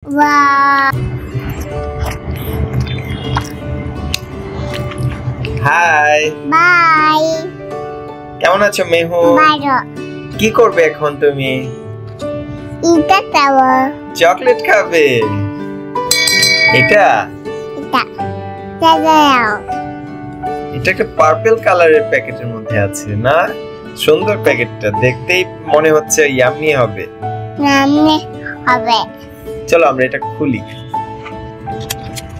Wow. High, by. কেমন আছো মেহু? ভালো। কি করবে এখন তুমি? এটা খাবো। চকলেট খাবে? এটা এটা সাজাও। এটা একটা পার্পল কালারের প্যাকেটের মধ্যে আছে না? সুন্দর প্যাকেটটা, দেখতেই মনে হচ্ছে ইয়াম্মি হবে। নামে হবে। চলো আমরা এটা খুলি।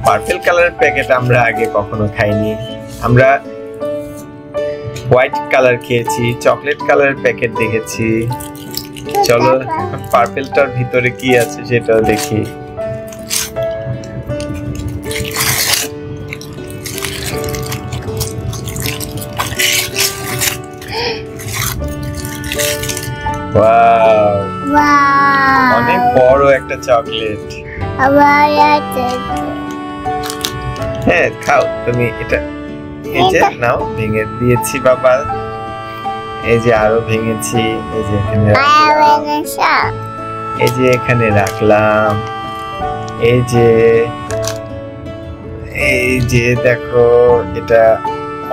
পার্পল কালারের প্যাকেট আমরা আগে কখনো খাইনি। আমরা হোয়াইট কালার খেয়েছি, চকলেট কালারের প্যাকেট দেখেছি। চলো পার্পলটার ভিতরে কি আছে সেটা দেখি। Wow, wow. অনেক বড় একটা চকলেট। আবার আছে। হ্যাঁ খাও তুমি এটা। এই যে নাও, ভেঙে দিয়েছি বাবা। এই যে আরো ভেঙেছি। এই যে এখানে রাখলাম। এই যে এখানে রাখলাম। এই যে দেখো, এটা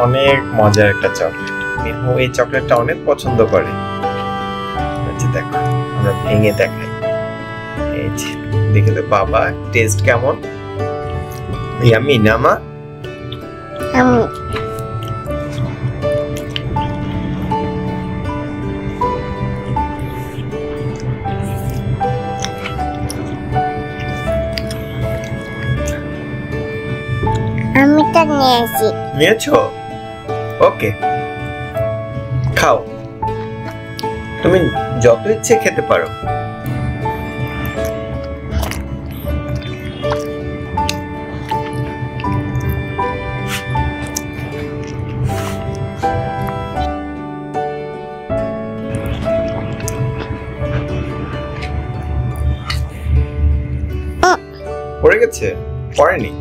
অনেক মজার একটা চকলেট। মিহু এই চকলেটটা অনেক পছন্দ করে। এই যে দেখো, আমরা ভেঙে দেখাই। এই যে দেখে তো বাবা, টেস্ট কেমন? ইয়াম্মি না মা? আমি তো নিয়েছি। নিয়েছো? ওকে, খাও। তুমি যত ইচ্ছে খেতে পারো। পড়ে গেছে? পড়েনি।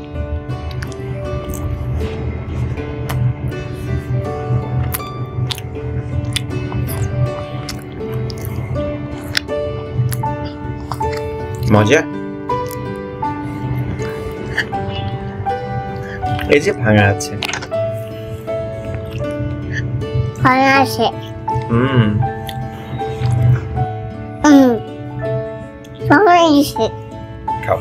মজা? এই যে ভাঙা আছে। ভালো আছে। ভালো আছে। খাও।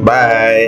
বাই।